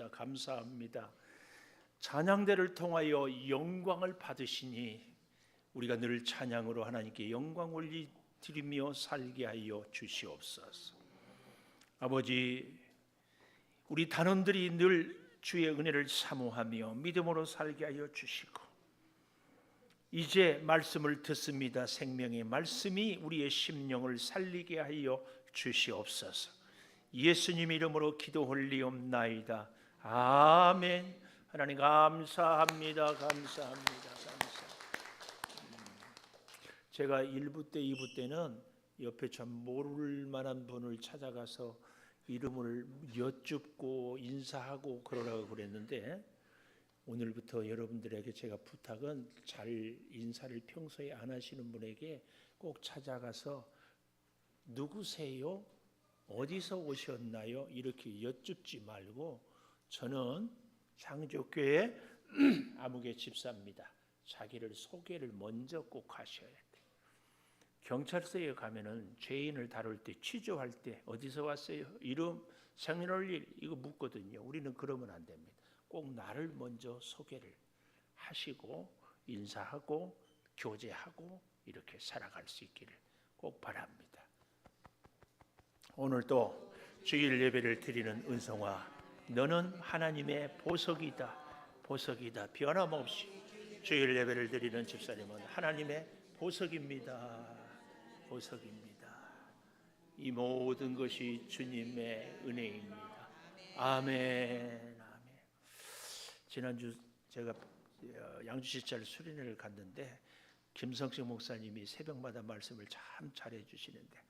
고맙습니다. 감사합니다. 찬양대를 통하여 영광을 받으시니 우리가 늘 찬양으로 하나님께 영광 올리드리며 살게 하여 주시옵소서. 아버지, 우리 단원들이 늘 주의 은혜를 사모하며 믿음으로 살게 하여 주시고, 이제 말씀을 듣습니다. 생명의 말씀이 우리의 심령을 살리게 하여 주시옵소서. 예수님 이름으로 기도 올리옵나이다. 아멘. 하나님 감사합니다. 감사합니다. 제가 1부 때 2부 때는 옆에 참 모를 만한 분을 찾아가서 이름을 여쭙고 인사하고 그러라고 그랬는데, 오늘부터 여러분들에게 제가 부탁은 잘 인사를 평소에 안 하시는 분에게 꼭 찾아가서 누구세요? 어디서 오셨나요? 이렇게 여쭙지 말고, 저는 창조교회 아무개 집사입니다. 자기를 소개를 먼저 꼭 하셔야 돼요. 경찰서에 가면은 죄인을 다룰 때, 취조할 때 어디서 왔어요? 이름, 생년월일 이거 묻거든요. 우리는 그러면 안 됩니다. 꼭 나를 먼저 소개를 하시고 인사하고 교제하고 이렇게 살아갈 수 있기를 꼭 바랍니다. 오늘 또 주일 예배를 드리는 은성아, 너는 하나님의 보석이다. 보석이다. 변함없이 주일 예배를 드리는 집사님은 하나님의 보석입니다. 보석입니다. 이 모든 것이 주님의 은혜입니다. 아멘. 아멘. 지난주 제가 양주시찰 수련회를 갔는데 김성식 목사님이 새벽마다 말씀을 참 잘해 주시는데,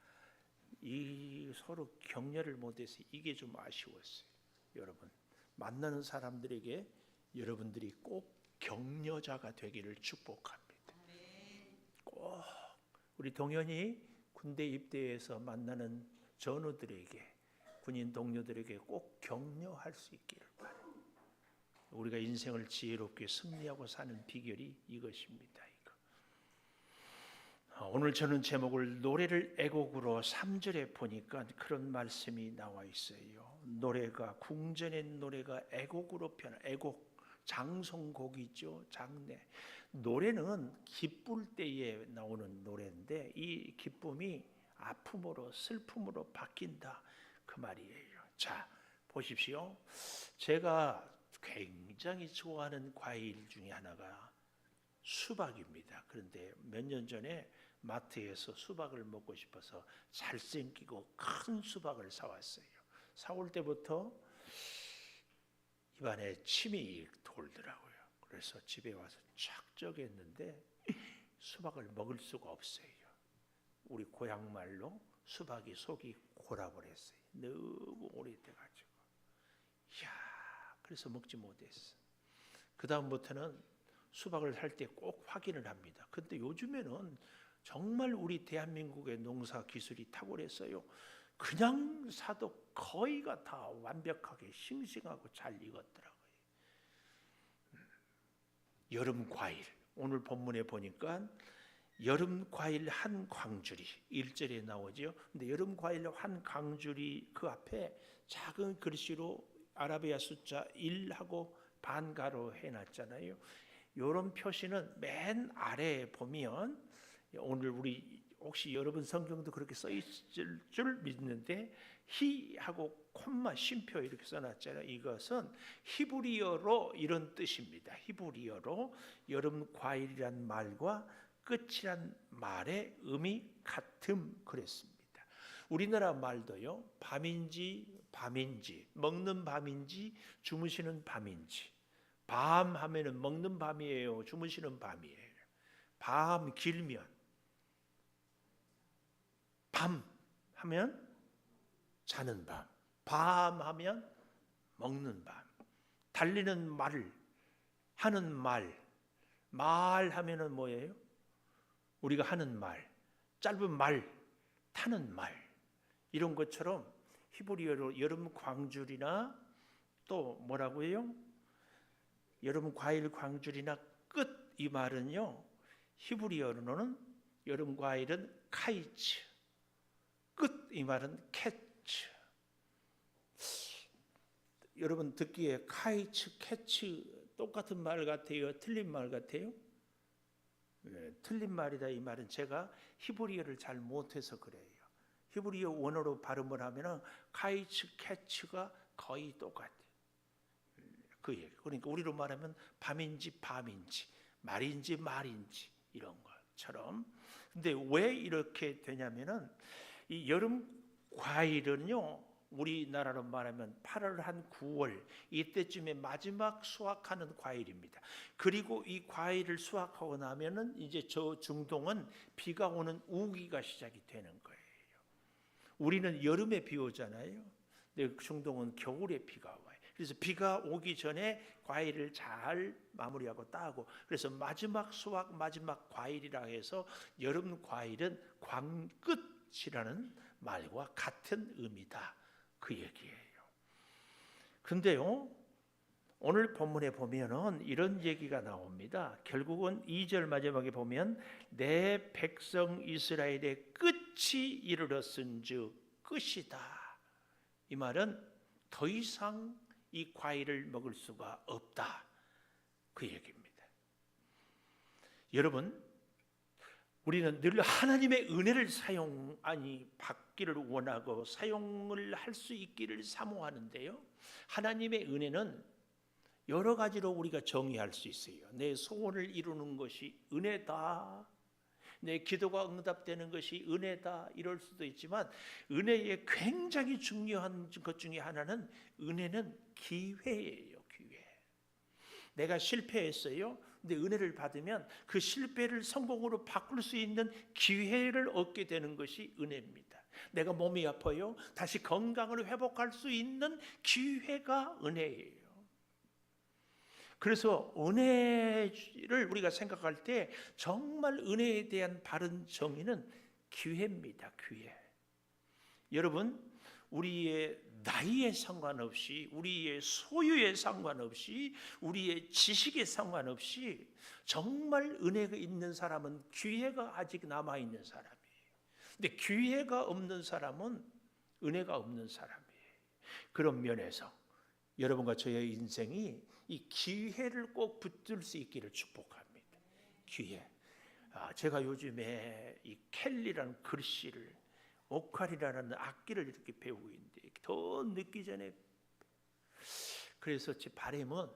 이 서로 격려를 못해서 이게 좀 아쉬웠어요. 여러분, 만나는 사람들에게 여러분들이 꼭 격려자가 되기를 축복합니다. 꼭 우리 동현이 군대 입대해서 만나는 전우들에게, 군인 동료들에게 꼭 격려할 수 있기를 바랍니다. 우리가 인생을 지혜롭게 승리하고 사는 비결이 이것입니다. 오늘 저는 제목을 노래를 애곡으로 3절에 보니까 그런 말씀이 나와 있어요. 노래가, 궁전의 노래가 애곡으로 변한, 애곡, 장송곡이죠. 장례. 노래는 기쁠 때에 나오는 노래인데, 이 기쁨이 아픔으로, 슬픔으로 바뀐다, 그 말이에요. 자, 보십시오. 제가 굉장히 좋아하는 과일 중에 하나가 수박입니다. 그런데 몇 년 전에 마트에서 수박을 먹고 싶어서 잘생기고 큰 수박을 사왔어요. 사올 때부터 입안에 침이 돌더라고요. 그래서 집에 와서 쫙 쪼갰는데 수박을 먹을 수가 없어요. 우리 고향 말로 수박이 속이 골아버렸어요. 너무 오래돼가지고. 이야, 그래서 먹지 못했어. 그 다음부터는 수박을 살 때 꼭 확인을 합니다. 근데 요즘에는 정말 우리 대한민국의 농사 기술이 탁월했어요. 그냥 사도 거의가 다 완벽하게 싱싱하고 잘 익었더라고요. 여름 과일, 오늘 본문에 보니까 여름 과일 한 광주리 1절에 나오죠. 근데 여름 과일 한 광주리 그 앞에 작은 글씨로 아라비아 숫자 1하고 반가로 해놨잖아요. 이런 표시는 맨 아래에 보면, 오늘 우리 혹시 여러분 성경도 그렇게 써 있을 줄 믿는데, 히하고 콤마 쉼표 이렇게 써놨잖아요. 이것은 히브리어로 이런 뜻입니다. 히브리어로 여름 과일이란 말과 끝이란 말의 의미 같음 그랬습니다. 우리나라 말도요, 밤인지 먹는 밤인지 주무시는 밤인지, 밤 하면은 먹는 밤이에요, 주무시는 밤이에요. 밤 길면, 밤 하면 자는 밤, 밤 하면 먹는 밤. 달리는 말, 하는 말, 말 하면은 뭐예요? 우리가 하는 말, 짧은 말, 타는 말, 이런 것처럼 히브리어로 여름 광줄이나 또 뭐라고 해요? 여름 과일 광줄이나 끝, 이 말은요, 히브리어로는 여름 과일은 카이츠, 끝, 이 말은 캐츠. 여러분 듣기에 카이츠, 캐츠 똑같은 말 같아요? 틀린 말 같아요? 네, 틀린 말이다. 이 말은 제가 히브리어를 잘 못해서 그래요. 히브리어 원어로 발음을 하면은 카이츠, 캐츠가 거의 똑같아요. 그 얘기. 그러니까 우리로 말하면 밤인지 밤인지, 말인지 말인지 이런 것처럼. 근데 왜 이렇게 되냐면은 이 여름 과일은요, 우리나라로 말하면 8월 한 9월 이때쯤에 마지막 수확하는 과일입니다. 그리고 이 과일을 수확하고 나면은 이제 저 중동은 비가 오는 우기가 시작이 되는 거예요. 우리는 여름에 비 오잖아요. 근데 중동은 겨울에 비가 와요. 그래서 비가 오기 전에 과일을 잘 마무리하고 따고, 그래서 마지막 수확, 마지막 과일이라 해서 여름 과일은 광끝이라는 말과 같은 의미다. 그 얘기예요. 근데요, 오늘 본문에 보면은 이런 얘기가 나옵니다. 결국은 2절 마지막에 보면 내 백성 이스라엘의 끝이 이르렀은즉 끝이다. 이 말은 더 이상 이 과일을 먹을 수가 없다. 그 얘기입니다. 여러분, 우리는 늘 하나님의 은혜를 받기를 원하고 사용을 할 수 있기를 사모하는데요. 하나님의 은혜는 여러 가지로 우리가 정의할 수 있어요. 내 소원을 이루는 것이 은혜다. 내 기도가 응답되는 것이 은혜다. 이럴 수도 있지만 은혜의 굉장히 중요한 것 중에 하나는 은혜는 기회예요. 기회. 내가 실패했어요. 근데 은혜를 받으면 그 실패를 성공으로 바꿀 수 있는 기회를 얻게 되는 것이 은혜입니다. 내가 몸이 아파요. 다시 건강을 회복할 수 있는 기회가 은혜예요. 그래서 은혜를 우리가 생각할 때 정말 은혜에 대한 바른 정의는 기회입니다. 기회. 여러분, 우리의 나이에 상관없이, 우리의 소유에 상관없이, 우리의 지식에 상관없이 정말 은혜가 있는 사람은 기회가 아직 남아있는 사람이에요. 근데 기회가 없는 사람은 은혜가 없는 사람이에요. 그런 면에서 여러분과 저의 인생이 이 기회를 꼭 붙들 수 있기를 축복합니다. 기회. 제가 요즘에 이 켈리라는 글씨를, 오카리나라는 악기를 이렇게 배우고 있는데 더 늦기 전에, 그래서 제 바람은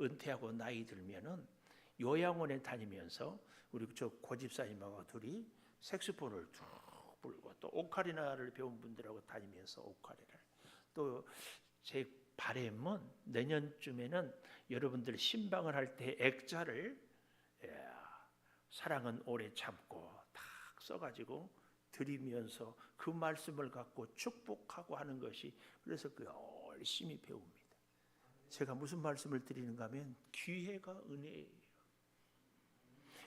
은퇴하고 나이 들면은 요양원에 다니면서 우리 저 고집사님하고 둘이 색소폰을 쭉 불고 또 오카리나를 배운 분들하고 다니면서 오카리나를, 또 제 바람은 내년쯤에는 여러분들 신방을 할 때 액자를 사랑은 오래 참고 딱 써가지고 드리면서 그 말씀을 갖고 축복하고 하는 것이, 그래서 그 열심히 배웁니다. 제가 무슨 말씀을 드리는가 하면 기회가 은혜예요.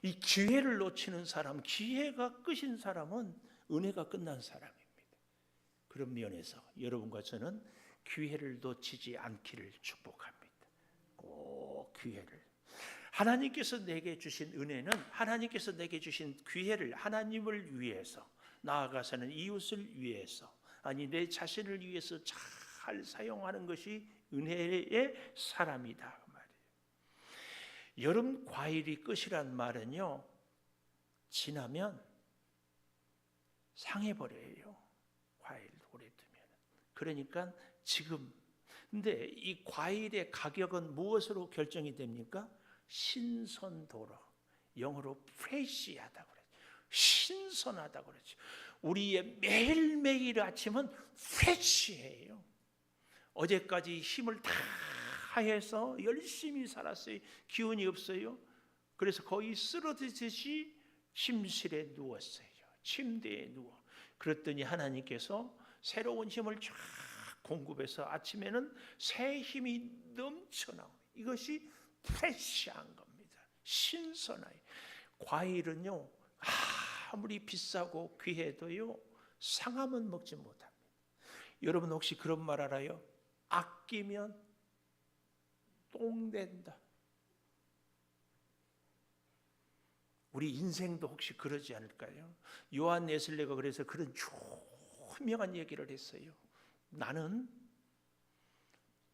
이 기회를 놓치는 사람, 기회가 끝인 사람은 은혜가 끝난 사람입니다. 그런 면에서 여러분과 저는 기회를 놓치지 않기를 축복합니다. 꼭 기회를. 하나님께서 내게 주신 은혜는, 하나님께서 내게 주신 기회를 하나님을 위해서, 나아가서는 이웃을 위해서, 아니 내 자신을 위해서 잘 사용하는 것이 은혜의 사람이다 그 말이에요. 여름 과일이 끝이란 말은요, 지나면 상해버려요. 과일 오래 두면. 그러니까 지금, 근데 이 과일의 가격은 무엇으로 결정이 됩니까? 신선도로, 영어로 프레시하다고 그러죠. 신선하다고 그러죠. 우리의 매일매일 아침은 프레시해요. 어제까지 힘을 다 해서 열심히 살았어요. 기운이 없어요. 그래서 거의 쓰러지듯이 침실에 누웠어요. 침대에 누워. 그랬더니 하나님께서 새로운 힘을 쫙 공급해서 아침에는 새 힘이 넘쳐나오는, 이것이 프레시한 겁니다. 신선하게. 과일은요, 아무리 비싸고 귀해도요, 상하면 먹지 못합니다. 여러분 혹시 그런 말 알아요? 아끼면 똥 된다. 우리 인생도 혹시 그러지 않을까요? 요한 예슬레가 그래서 그런 유명한 얘기를 했어요. 나는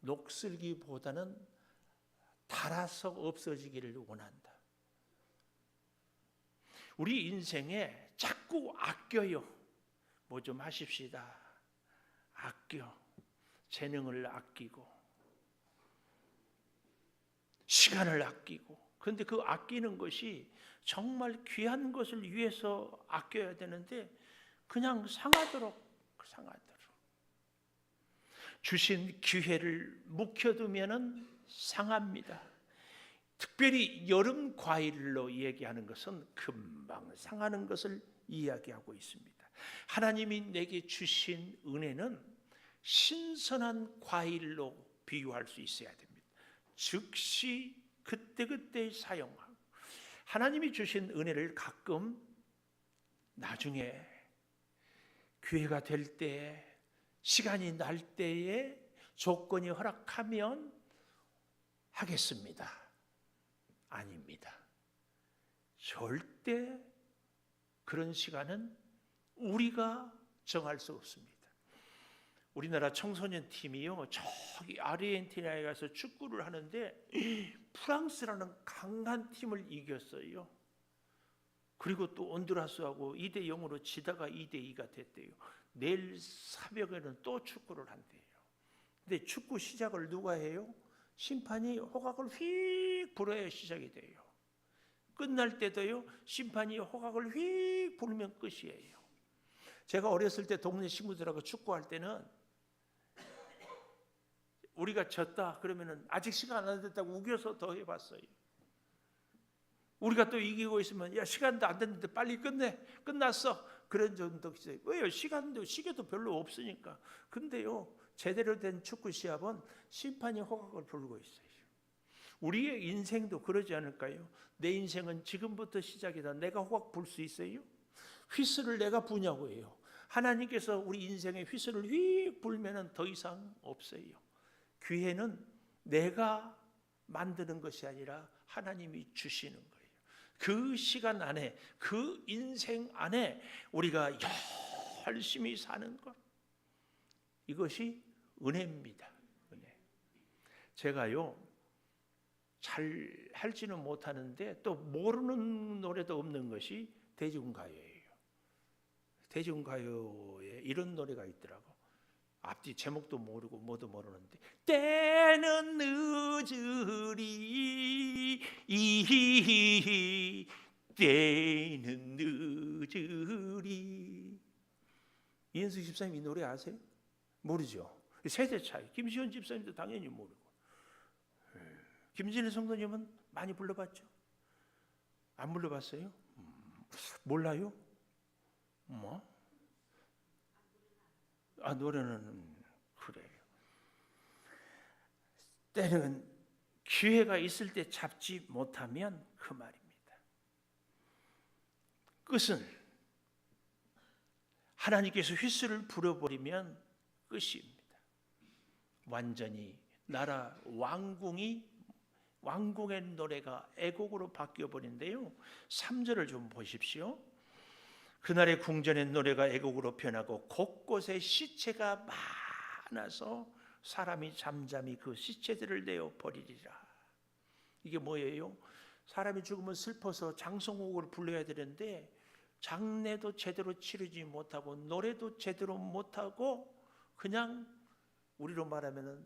녹슬기보다는 닳아서 없어지기를 원한다. 우리 인생에 자꾸 아껴요. 뭐 좀 하십시다. 아껴. 재능을 아끼고 시간을 아끼고. 그런데 그 아끼는 것이 정말 귀한 것을 위해서 아껴야 되는데 그냥 상하도록 주신 기회를 묵혀두면은 상합니다. 특별히 여름 과일로 얘기하는 것은 금방 상하는 것을 이야기하고 있습니다. 하나님이 내게 주신 은혜는 신선한 과일로 비유할 수 있어야 됩니다. 즉시 그때그때 사용하고, 하나님이 주신 은혜를 가끔 나중에 기회가 될 때에, 시간이 날 때에 조건이 허락하면 하겠습니다. 아닙니다. 절대 그런 시간은 우리가 정할 수 없습니다. 우리나라 청소년 팀이요, 저기 아르헨티나에 가서 축구를 하는데 프랑스라는 강한 팀을 이겼어요. 그리고 또 온두라스하고 2대0으로 지다가 2대2가 됐대요. 내일 새벽에는 또 축구를 한대요. 근데 축구 시작을 누가 해요? 심판이 호각을 휙 불어야 시작이 돼요. 끝날 때도요, 심판이 호각을 휙 불면 끝이에요. 제가 어렸을 때 동네 친구들하고 축구할 때는 우리가 졌다 그러면은 아직 시간 안 됐다고 우겨서 더 해봤어요. 우리가 또 이기고 있으면 야, 시간도 안 됐는데 빨리 끝났어. 그런 적도 있어요. 왜요? 시계도 별로 없으니까. 근데요, 제대로 된 축구 시합은 심판이 호각을 불고 있어요. 우리의 인생도 그러지 않을까요? 내 인생은 지금부터 시작이다. 내가 호각 불 수 있어요? 휘슬을 내가 부냐고 해요. 하나님께서 우리 인생에 휘슬을 휙 불면은 더 이상 없어요. 기회는 내가 만드는 것이 아니라 하나님이 주시는 거예요. 그 시간 안에, 그 인생 안에 우리가 열심히 사는 것, 이것이 은혜입니다. 은혜. 제가요, 잘 할지는 못하는데 또 모르는 노래도 없는 것이 대중가요예요. 대중가요에 이런 노래가 있더라고. 앞뒤 제목도 모르고 뭐도 모르는데, 때는 늦으리 때는 늦으리. 이현숙 집사님 이 노래 아세요? 모르죠. 세대 차이. 김시원 집사님도 당연히 모르고. 김진애 성도님은 많이 불러봤죠? 안 불러봤어요? 몰라요? 뭐? 노래는 그래요. 때는 기회가 있을 때 잡지 못하면 그 말입니다. 끝은 하나님께서 휘슬을 불어버리면 끝입니다. 완전히 나라 왕궁의 노래가 애곡으로 바뀌어버린대요. 3절을 좀 보십시오. 그날의 궁전의 노래가 애곡으로 변하고 곳곳에 시체가 많아서 사람이 잠잠히 그 시체들을 내어 버리리라. 이게 뭐예요? 사람이 죽으면 슬퍼서 장성곡을 불러야 되는데 장례도 제대로 치르지 못하고 노래도 제대로 못하고 그냥 우리로 말하면은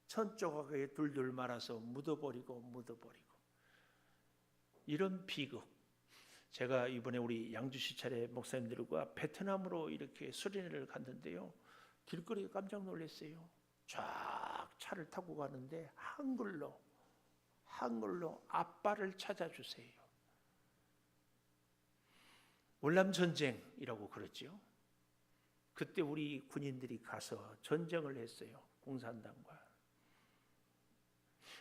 천조각에 둘둘 말아서 묻어버리고 이런 비극. 제가 이번에 우리 양주시 차례 목사님들과 베트남으로 이렇게 수련회를 갔는데요, 길거리에 깜짝 놀랐어요. 쫙 차를 타고 가는데 한글로 아빠를 찾아주세요. 월남전쟁이라고 그러죠. 그때 우리 군인들이 가서 전쟁을 했어요, 공산당과.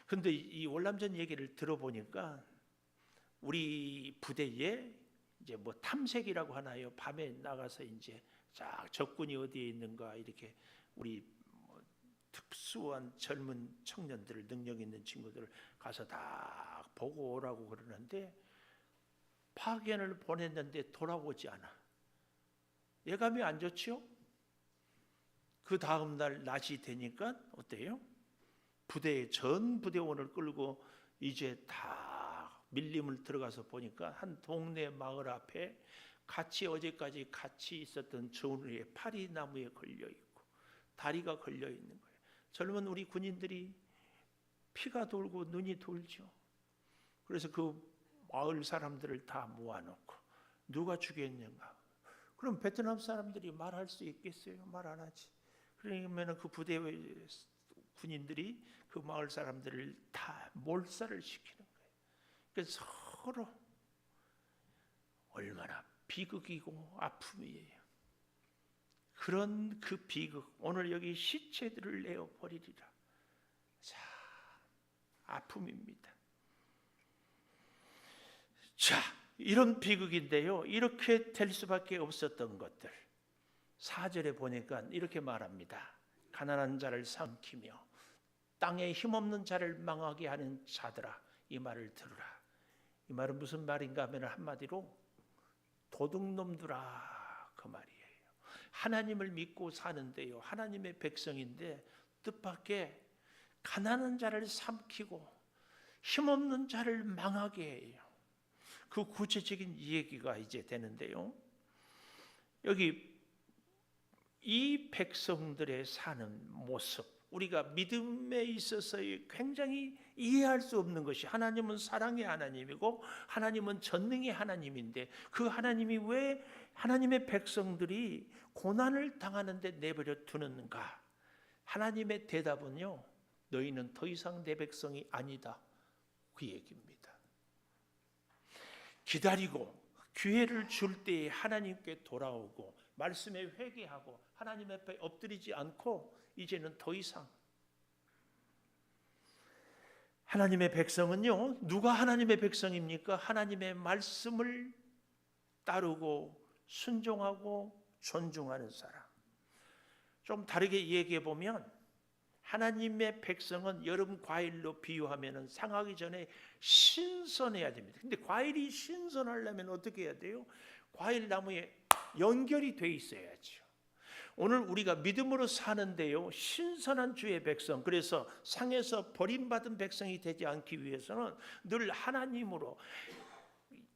그런데 이 월남전 얘기를 들어보니까 우리 부대에 이제 뭐 탐색이라고 하나요? 밤에 나가서 이제 쫙 적군이 어디에 있는가 이렇게 우리 특수한 젊은 청년들, 능력 있는 친구들을 가서 다 보고 오라고 그러는데 파견을 보냈는데 돌아오지 않아. 예감이 안 좋지요? 그 다음 날 낮이 되니까 어때요? 부대 전 부대원을 끌고 이제 다 밀림을 들어가서 보니까 한 동네 마을 앞에 어제까지 같이 있었던 전우의 팔이 나무에 걸려 있고 다리가 걸려 있는 거예요. 젊은 우리 군인들이 피가 돌고 눈이 돌죠. 그래서 그 마을 사람들을 다 모아놓고 누가 죽였는가? 그럼 베트남 사람들이 말할 수 있겠어요? 말 안 하지. 그러면 그 부대 군인들이 그 마을 사람들을 다 몰살을 시키는 거예요. 그래서 서로 얼마나 비극이고 아픔이에요. 그런 그 비극, 오늘 여기 시체들을 내어 버리리라. 자, 아픔입니다. 자, 이런 비극인데요. 이렇게 될 수밖에 없었던 것들. 4절에 보니까 이렇게 말합니다. 가난한 자를 삼키며 땅에 힘없는 자를 망하게 하는 자들아, 이 말을 들으라. 이 말은 무슨 말인가 하면 한마디로 도둑놈들아, 그 말이에요. 하나님을 믿고 사는데요, 하나님의 백성인데 뜻밖의 가난한 자를 삼키고 힘없는 자를 망하게 해요. 그 구체적인 얘기가 이제 되는데요, 여기 이 백성들의 사는 모습, 우리가 믿음에 있어서 굉장히 이해할 수 없는 것이, 하나님은 사랑의 하나님이고 하나님은 전능의 하나님인데 그 하나님이 왜 하나님의 백성들이 고난을 당하는데 내버려 두는가? 하나님의 대답은요, 너희는 더 이상 내 백성이 아니다, 그 얘기입니다. 기다리고 기회를 줄 때에 하나님께 돌아오고 말씀에 회개하고 하나님 앞에 엎드리지 않고 이제는 더 이상, 하나님의 백성은요, 누가 하나님의 백성입니까? 하나님의 말씀을 따르고 순종하고 존중하는 사람. 좀 다르게 얘기해 보면 하나님의 백성은 여름 과일로 비유하면 상하기 전에 신선해야 됩니다. 근데 과일이 신선하려면 어떻게 해야 돼요? 과일 나무에 연결이 돼 있어야죠. 오늘 우리가 믿음으로 사는데요, 신선한 주의 백성, 그래서 상에서 버림받은 백성이 되지 않기 위해서는 늘 하나님으로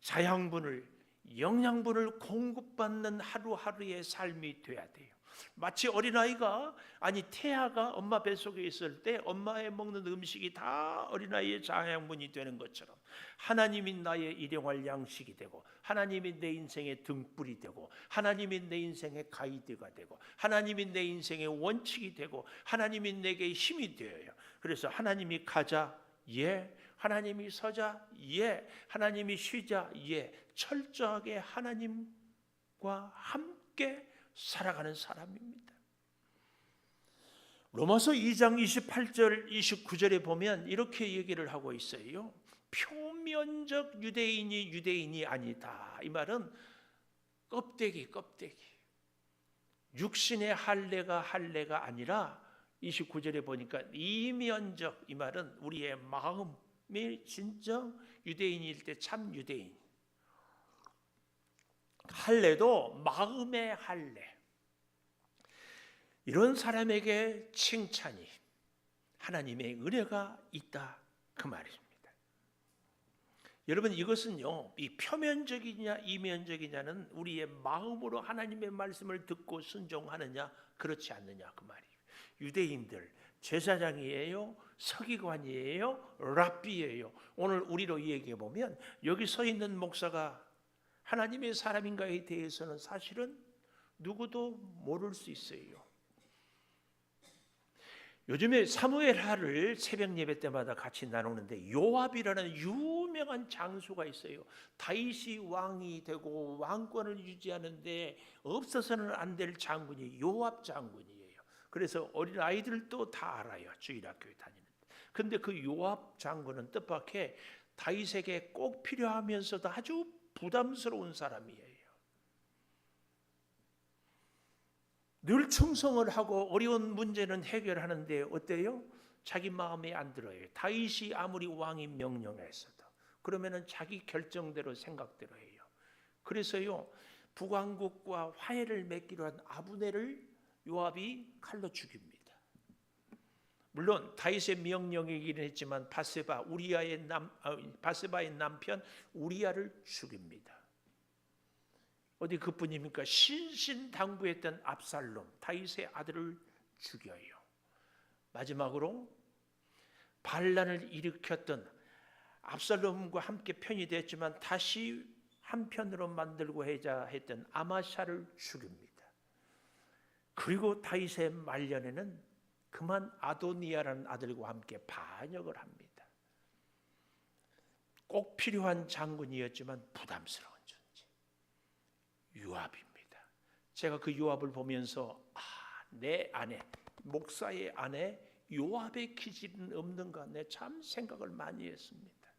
자양분을, 영양분을 공급받는 하루하루의 삶이 돼야 돼요. 마치 어린아이가, 아니 태아가 엄마 뱃속에 있을 때 엄마의 먹는 음식이 다 어린아이의 자양분이 되는 것처럼 하나님이 나의 일용할 양식이 되고 하나님이 내 인생의 등불이 되고 하나님이 내 인생의 가이드가 되고 하나님이 내 인생의 원칙이 되고 하나님이 내게 힘이 되어요. 그래서 하나님이 가자, 예. 하나님이 서자, 예. 하나님이 쉬자, 예. 철저하게 하나님과 함께 살아가는 사람입니다. 로마서 2장 28절 29절에 보면 이렇게 얘기를 하고 있어요. 표면적 유대인이 유대인이 아니다. 이 말은 껍데기. 육신의 할례가 아니라 29절에 보니까 이면적, 이 말은 우리의 마음이 진정 유대인일 때 참 유대인. 할례도 마음의 할례. 이런 사람에게 칭찬이, 하나님의 은혜가 있다, 그 말입니다. 여러분, 이것은요, 이 표면적이냐 이면적이냐는 우리의 마음으로 하나님의 말씀을 듣고 순종하느냐 그렇지 않느냐, 그 말이에요. 유대인들 제사장이에요, 서기관이에요, 랍비예요. 오늘 우리로 얘기해 보면 여기 서 있는 목사가 하나님의 사람인가에 대해서는 사실은 누구도 모를 수 있어요. 요즘에 사무엘하를 새벽 예배 때마다 같이 나누는데 요압이라는 유명한 장수가 있어요. 다윗이 왕이 되고 왕권을 유지하는데 없어서는 안 될 장군이 요압 장군이에요. 그래서 어린 아이들도 다 알아요, 주일학교에 다니는데. 근데 그 요압 장군은 뜻밖의 다윗에게 꼭 필요하면서도 아주 부담스러운 사람이에요. 늘 충성을 하고 어려운 문제는 해결하는데 어때요? 자기 마음에 안 들어요. 다윗이 아무리 왕이 명령했어도 그러면은 자기 결정대로 생각대로 해요. 그래서요, 북왕국과 화해를 맺기로 한 아브넬을 요압이 칼로 죽입니다. 물론 다윗의 명령이긴 했지만 바세바의 남편 우리아를 죽입니다. 어디 그뿐입니까? 신신당부했던 압살롬, 다윗의 아들을 죽여요. 마지막으로 반란을 일으켰던 압살롬과 함께 편이 됐지만 다시 한편으로 만들고 해자 했던 아마샤를 죽입니다. 그리고 다윗의 말년에는 그만 아도니아라는 아들과 함께 반역을 합니다. 꼭 필요한 장군이었지만 부담스러운 존재, 요압입니다. 제가 그 요압을 보면서 내 아내, 목사의 아내 요압의 기질은 없는가, 내 참 생각을 많이 했습니다.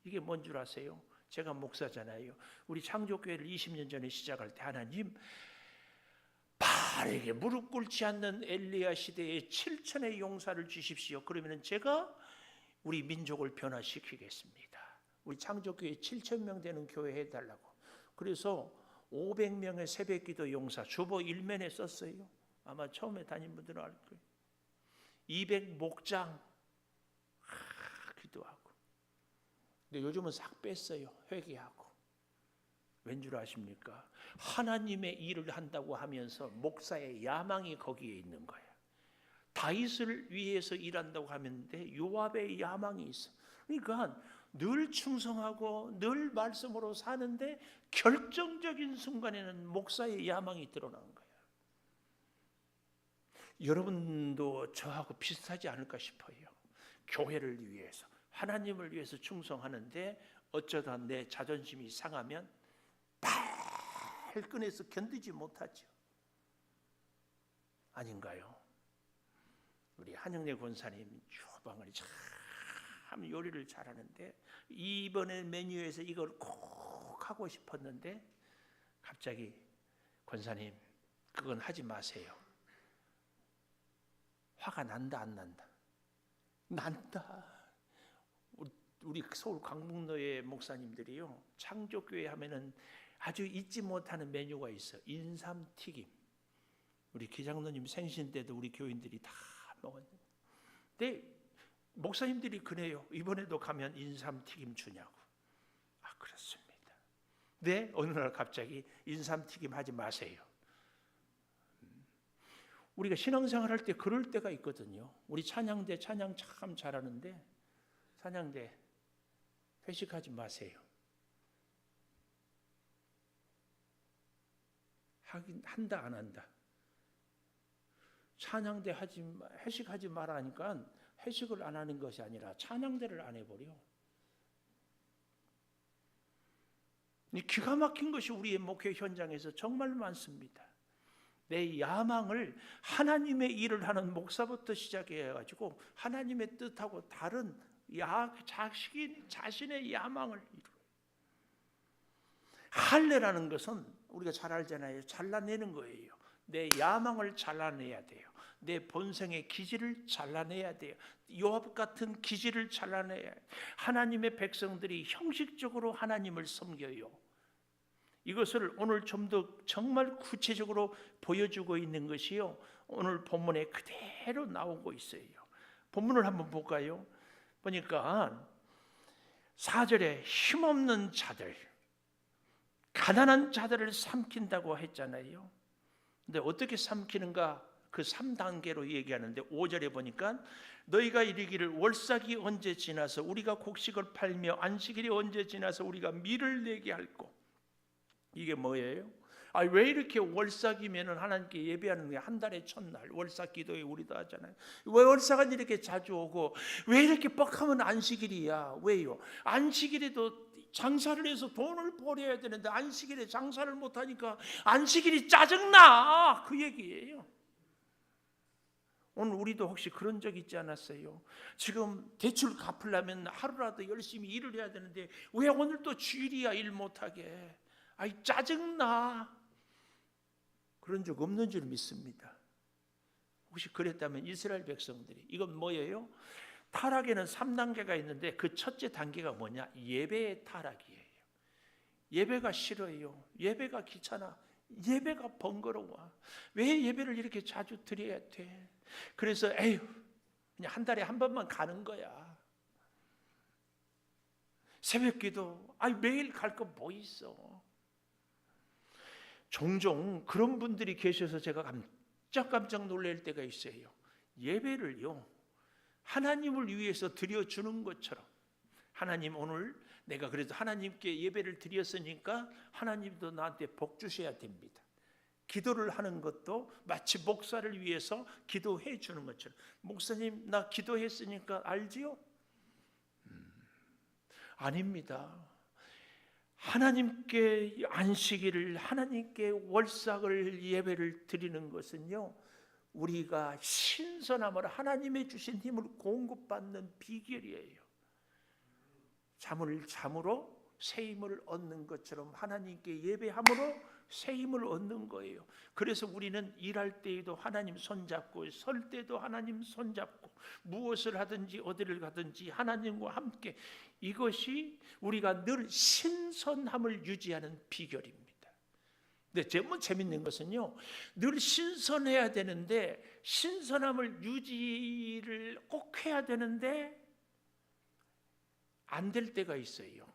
이게 뭔 줄 아세요? 제가 목사잖아요. 우리 창조교회를 20년 전에 시작할 때 하나님 바알에게 무릎 꿇지 않는 엘리야 시대에 7천의 용사를 주십시오. 그러면 제가 우리 민족을 변화시키겠습니다. 우리 창조교회 7천 명 되는 교회 해달라고. 그래서 500명의 새벽기도 용사 주보 1면에 썼어요. 아마 처음에 다닌 분들은 알 거예요. 200 목장 기도하고. 근데 요즘은 싹 뺐어요. 회개하고. 왠 줄 아십니까? 하나님의 일을 한다고 하면서 목사의 야망이 거기에 있는 거예요. 다윗을 위해서 일한다고 하는데 요압의 야망이 있어. 그러니까 늘 충성하고 늘 말씀으로 사는데 결정적인 순간에는 목사의 야망이 드러나는 거예요. 여러분도 저하고 비슷하지 않을까 싶어요. 교회를 위해서, 하나님을 위해서 충성하는데 어쩌다 내 자존심이 상하면 발끈해서 견디지 못하죠. 아닌가요? 우리 한영래 권사님 주방을 참 요리를 잘하는데 이번에 메뉴에서 이걸 꼭 하고 싶었는데 갑자기 권사님 그건 하지 마세요. 화가 난다 안 난다? 난다. 우리 서울 강북로의 목사님들이요, 창조교회 하면은 아주 잊지 못하는 메뉴가 있어. 인삼튀김. 우리 기장로님 생신 때도 우리 교인들이 다 먹었는데, 근데 목사님들이 그래요. 이번에도 가면 인삼튀김 주냐고. 그렇습니다. 네, 어느 날 갑자기 인삼튀김 하지 마세요. 우리가 신앙생활 할 때 그럴 때가 있거든요. 우리 찬양대 찬양 참 잘하는데 찬양대 회식하지 마세요. 하긴 한다 안 한다. 찬양대 회식하지 마라 하니까 회식을 안 하는 것이 아니라 찬양대를 안 해버려. 이 기가 막힌 것이 우리의 목회 현장에서 정말 많습니다. 내 야망을 하나님의 일을 하는 목사부터 시작해가지고 하나님의 뜻하고 다른 자신의 야망을 이루어요. 할례라는 것은 우리가 잘 알잖아요. 잘라내는 거예요. 내 야망을 잘라내야 돼요. 내 본성의 기질을 잘라내야 돼요. 요압 같은 기질을 잘라내야 해요. 하나님의 백성들이 형식적으로 하나님을 섬겨요. 이것을 오늘 좀 더 정말 구체적으로 보여주고 있는 것이요, 오늘 본문에 그대로 나오고 있어요. 본문을 한번 볼까요? 보니까 4절에 힘없는 자들, 가난한 자들을 삼킨다고 했잖아요. 근데 어떻게 삼키는가? 그 3단계로 얘기하는데 5절에 보니까 너희가 이르기를 월삭이 언제 지나서 우리가 곡식을 팔며 안식일이 언제 지나서 우리가 밀을 내게 할꼬. 이게 뭐예요? 왜 이렇게 월삭이면은 하나님께 예배하는 게 한 달에 첫날 월삭 기도회 우리도 하잖아요. 왜 월삭은 이렇게 자주 오고 왜 이렇게 뻑하면 안식일이야? 왜요? 안식일에도 장사를 해서 돈을 벌어야 되는데 안식일에 장사를 못하니까 안식일이 짜증나, 그 얘기예요. 오늘 우리도 혹시 그런 적 있지 않았어요? 지금 대출 갚으려면 하루라도 열심히 일을 해야 되는데 왜 오늘 또 주일이야 일 못하게? 짜증나. 그런 적 없는 줄 믿습니다. 혹시 그랬다면 이스라엘 백성들이, 이건 뭐예요? 타락에는 3단계가 있는데 그 첫째 단계가 뭐냐? 예배의 타락이에요. 예배가 싫어요. 예배가 귀찮아. 예배가 번거로워. 왜 예배를 이렇게 자주 드려야 돼? 그래서 그냥 한 달에 한 번만 가는 거야. 새벽기도 매일 갈 거 뭐 있어. 종종 그런 분들이 계셔서 제가 깜짝 놀랄 때가 있어요. 예배를요, 하나님을 위해서 드려주는 것처럼, 하나님 오늘 내가 그래도 하나님께 예배를 드렸으니까 하나님도 나한테 복 주셔야 됩니다. 기도를 하는 것도 마치 목사를 위해서 기도해 주는 것처럼, 목사님 나 기도했으니까 알지요? 아닙니다. 하나님께 안식일을, 하나님께 월삭을 예배를 드리는 것은요, 우리가 신선함을, 하나님의 주신 힘을 공급받는 비결이에요. 잠으로 새 힘을 얻는 것처럼 하나님께 예배함으로 새 힘을 얻는 거예요. 그래서 우리는 일할 때에도 하나님 손잡고, 설 때도 하나님 손잡고, 무엇을 하든지 어디를 가든지 하나님과 함께, 이것이 우리가 늘 신선함을 유지하는 비결입니다. 근데 제일 재밌는 것은요, 늘 신선해야 되는데, 신선함을 유지를 꼭 해야 되는데 안 될 때가 있어요.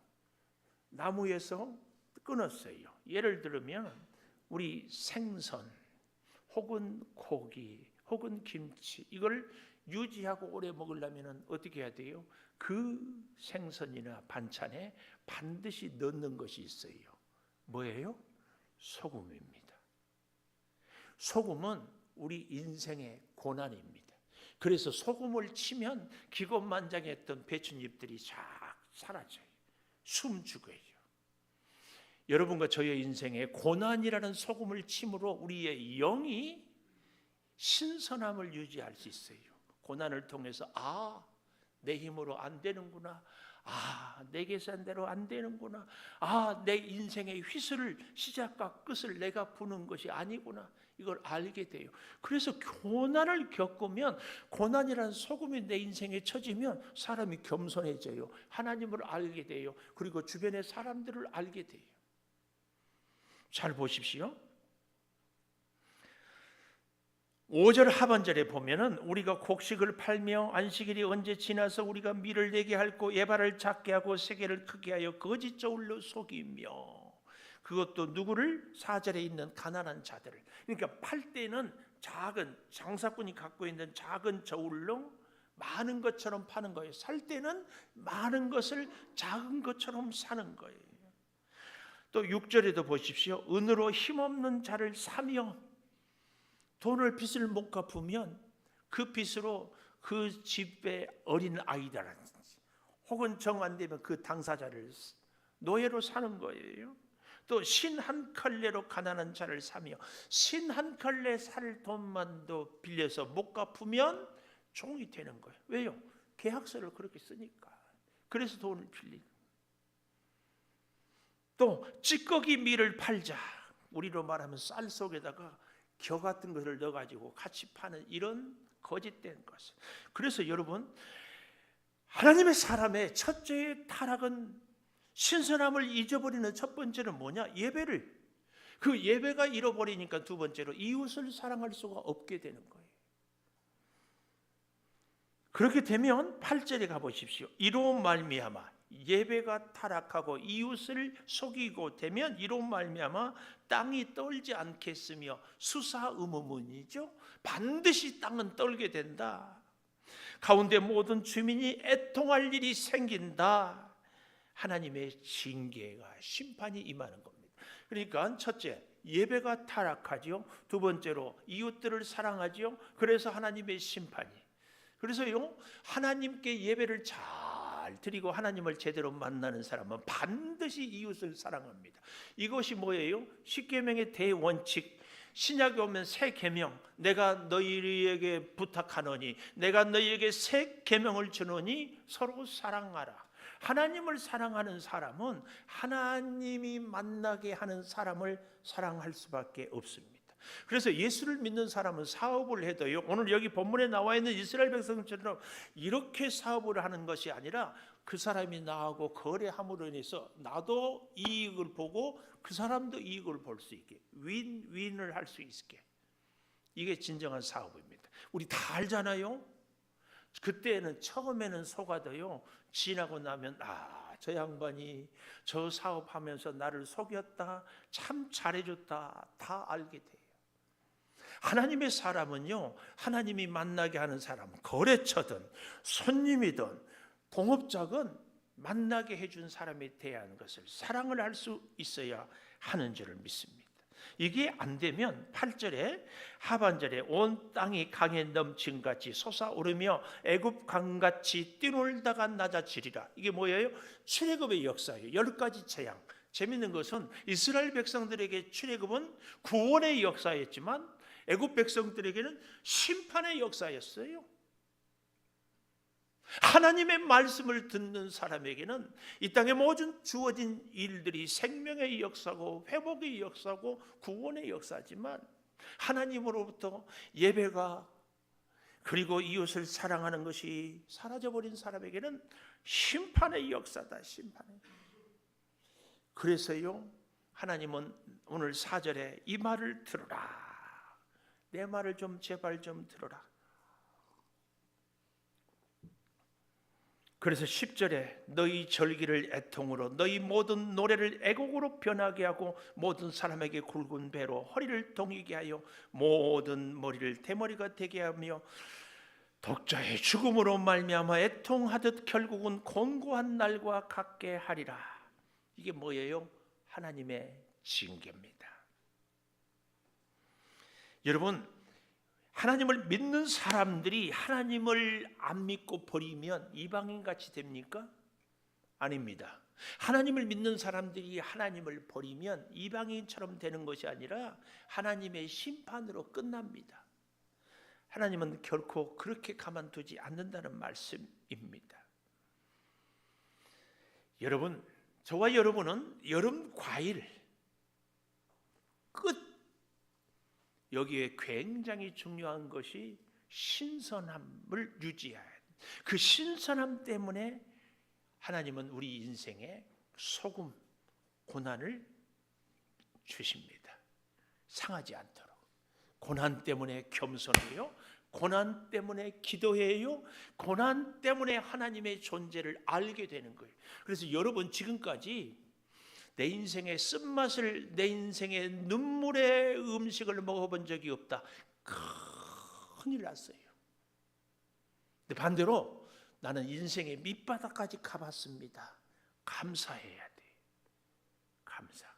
나무에서 끊었어요. 예를 들면 우리 생선 혹은 고기 혹은 김치, 이걸 유지하고 오래 먹으려면 어떻게 해야 돼요? 그 생선이나 반찬에 반드시 넣는 것이 있어요. 뭐예요? 소금입니다. 소금은 우리 인생의 고난입니다. 그래서 소금을 치면 기고만장했던 배춧잎들이 쫙 사라져요. 숨죽어요. 여러분과 저의 인생에 고난이라는 소금을 침으로 우리의 영이 신선함을 유지할 수 있어요. 고난을 통해서 내 힘으로 안 되는구나, 내 계산대로 안 되는구나, 내 인생의 휘슬을, 시작과 끝을 내가 부는 것이 아니구나, 이걸 알게 돼요. 그래서 고난을 겪으면, 고난이라는 소금이 내 인생에 쳐지면 사람이 겸손해져요. 하나님을 알게 돼요. 그리고 주변의 사람들을 알게 돼요. 잘 보십시오. 5절 하반절에 보면은 우리가 곡식을 팔며 안식일이 언제 지나서 우리가 밀을 내게 할고 예발을 작게 하고 세게를 크게 하여 거짓 저울로 속이며, 그것도 누구를? 4절에 있는 가난한 자들을. 그러니까 팔 때는 작은, 장사꾼이 갖고 있는 작은 저울로 많은 것처럼 파는 거예요. 살 때는 많은 것을 작은 것처럼 사는 거예요. 또 6절에도 보십시오. 은으로 힘없는 자를 사며, 돈을 빚을 못 갚으면 그 빚으로 그 집의 어린 아이들한테 혹은 정 안 되면 그 당사자를 노예로 사는 거예요. 또 신 한 칼레로 가난한 자를 사며, 신 한 칼레 살 돈만도 빌려서 못 갚으면 종이 되는 거예요. 왜요? 계약서를 그렇게 쓰니까. 그래서 돈을 빌리는. 또 찌꺼기 밀을 팔자, 우리로 말하면 쌀 속에다가 겨 같은 것을 넣어가지고 같이 파는 이런 거짓된 것. 그래서 여러분, 하나님의 사람의 첫째의 타락은, 신선함을 잊어버리는 첫 번째는 뭐냐? 예배를, 그 예배가 잃어버리니까 두 번째로 이웃을 사랑할 수가 없게 되는 거예요. 그렇게 되면 8절에 가보십시오. 이로 말미암아, 예배가 타락하고 이웃을 속이고 되면 이로 말미암아 땅이 떨지 않겠으며, 수사의무문이죠. 반드시 땅은 떨게 된다. 가운데 모든 주민이 애통할 일이 생긴다. 하나님의 징계가, 심판이 임하는 겁니다. 그러니까 첫째, 예배가 타락하죠. 두 번째로 이웃들을 사랑하죠. 그래서 하나님의 심판이. 그래서요, 하나님께 예배를 잘 드리고 하나님을 제대로 만나는 사람은 반드시 이웃을 사랑합니다. 이것이 뭐예요? 십계명의 대원칙. 신약에 오면 새 계명, 내가 너희에게 부탁하노니, 내가 너희에게 새 계명을 주노니 서로 사랑하라. 하나님을 사랑하는 사람은 하나님이 만나게 하는 사람을 사랑할 수밖에 없습니다. 그래서 예수를 믿는 사람은 사업을 해도요, 오늘 여기 본문에 나와 있는 이스라엘 백성처럼 이렇게 사업을 하는 것이 아니라, 그 사람이 나하고 거래함으로 인해서 나도 이익을 보고 그 사람도 이익을 볼 수 있게, 윈윈을 할 수 있게, 이게 진정한 사업입니다. 우리 다 알잖아요. 그때는 처음에는 속아도요, 지나고 나면 저 양반이 저 사업하면서 나를 속였다, 참 잘해줬다, 다 알게 돼요. 하나님의 사람은요, 하나님이 만나게 하는 사람, 거래처든 손님이든 동업자건 만나게 해준 사람에 대한 것을 사랑을 할 수 있어야 하는 줄을 믿습니다. 이게 안 되면 8절에 하반절에 온 땅이 강에 넘친 같이 솟아오르며 애굽 강같이 뛰놀다가 낮아지리라. 이게 뭐예요? 출애굽의 역사예요. 10가지 재앙. 재밌는 것은 이스라엘 백성들에게 출애굽은 구원의 역사였지만 애굽 백성들에게는 심판의 역사였어요. 하나님의 말씀을 듣는 사람에게는 이 땅에 모든 주어진 일들이 생명의 역사고 회복의 역사고 구원의 역사지만, 하나님으로부터 예배가 그리고 이웃을 사랑하는 것이 사라져버린 사람에게는 심판의 역사다. 심판의. 그래서요, 하나님은 오늘 4절에 이 말을 들으라. 내 말을 좀 제발 좀 들어라. 그래서 10절에 너희 절기를 애통으로 너희 모든 노래를 애곡으로 변하게 하고 모든 사람에게 굵은 배로 허리를 동이게 하여 모든 머리를 대머리가 되게 하며 독자의 죽음으로 말미암아 애통하듯 결국은 곤고한 날과 같게 하리라. 이게 뭐예요? 하나님의 징계입니다. 여러분, 하나님을 믿는 사람들이 하나님을 안 믿고 버리면 이방인같이 됩니까? 아닙니다. 하나님을 믿는 사람들이 하나님을 버리면 이방인처럼 되는 것이 아니라 하나님의 심판으로 끝납니다. 하나님은 결코 그렇게 가만두지 않는다는 말씀입니다. 여러분, 저와 여러분은 여름 과일 끝, 여기에 굉장히 중요한 것이 신선함을 유지해야 해요. 그 신선함 때문에 하나님은 우리 인생에 소금, 고난을 주십니다. 상하지 않도록. 고난 때문에 겸손해요. 고난 때문에 기도해요. 고난 때문에 하나님의 존재를 알게 되는 거예요. 그래서 여러분, 지금까지 내 인생의 쓴맛을, 내 인생의 눈물의 음식을 먹어본 적이 없다. 큰일 났어요. 근데 반대로 나는 인생의 밑바닥까지 가봤습니다. 감사해야 돼. 감사.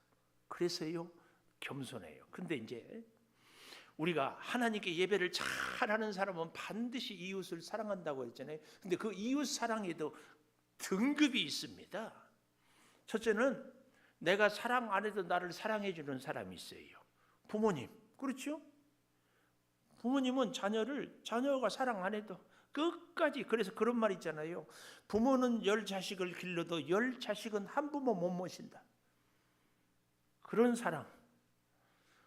그래서요, 겸손해요. 근데 이제 우리가 하나님께 예배를 잘하는 사람은 반드시 이웃을 사랑한다고 했잖아요. 근데 그 이웃 사랑에도 등급이 있습니다. 첫째는 내가 사랑 안 해도 나를 사랑해 주는 사람이 있어요. 부모님. 그렇죠? 부모님은 자녀가 사랑 안 해도 끝까지, 그래서 그런 말 있잖아요. 부모는 10자식을 길러도 10자식은 한 부모 못 모신다. 그런 사랑.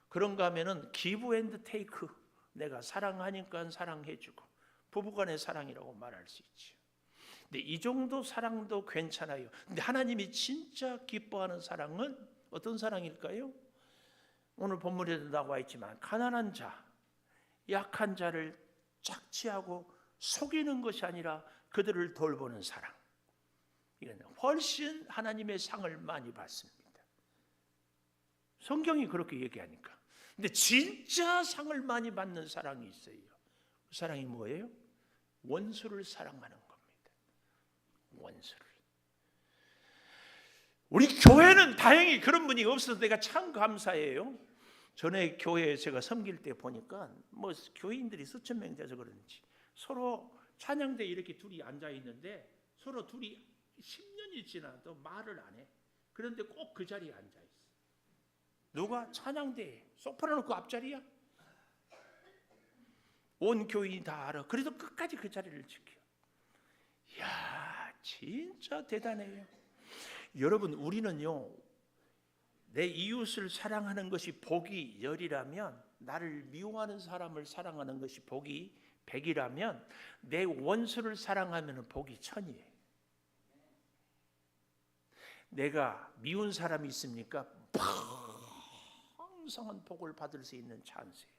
그런가 하면은 기브 앤드 테이크. 내가 사랑하니까 사랑해 주고, 부부간의 사랑이라고 말할 수 있죠. 근데 이 정도 사랑도 괜찮아요. 근데 하나님이 진짜 기뻐하는 사랑은 어떤 사랑일까요? 오늘 본문에도 나와 있지만 가난한 자, 약한 자를 착취하고 속이는 것이 아니라 그들을 돌보는 사랑. 이건 훨씬 하나님의 상을 많이 받습니다. 성경이 그렇게 얘기하니까. 근데 진짜 상을 많이 받는 사랑이 있어요. 그 사랑이 뭐예요? 원수를 사랑하는 겁니다. 원수를. 우리 교회는 다행히 그런 분이 없어서 내가 참 감사해요. 전에 교회에 제가 섬길 때 보니까 뭐 교인들이 수천 명 돼서 그런지 서로 찬양대에 이렇게 둘이 앉아 있는데 서로 둘이 10년이 지나도 말을 안 해. 그런데 꼭 그 자리에 앉아 있어. 누가? 찬양대에 소프라노 그 앞자리야. 온 교인이 다 알아. 그래도 끝까지 그 자리를 지켜. 이야, 진짜 대단해요. 여러분, 우리는요, 내 이웃을 사랑하는 것이 복이 10이라면, 나를 미워하는 사람을 사랑하는 것이 복이 100이라면 내 원수를 사랑하면 복이 1000이에요. 내가 미운 사람이 있습니까? 풍성한 복을 받을 수 있는 찬스예요.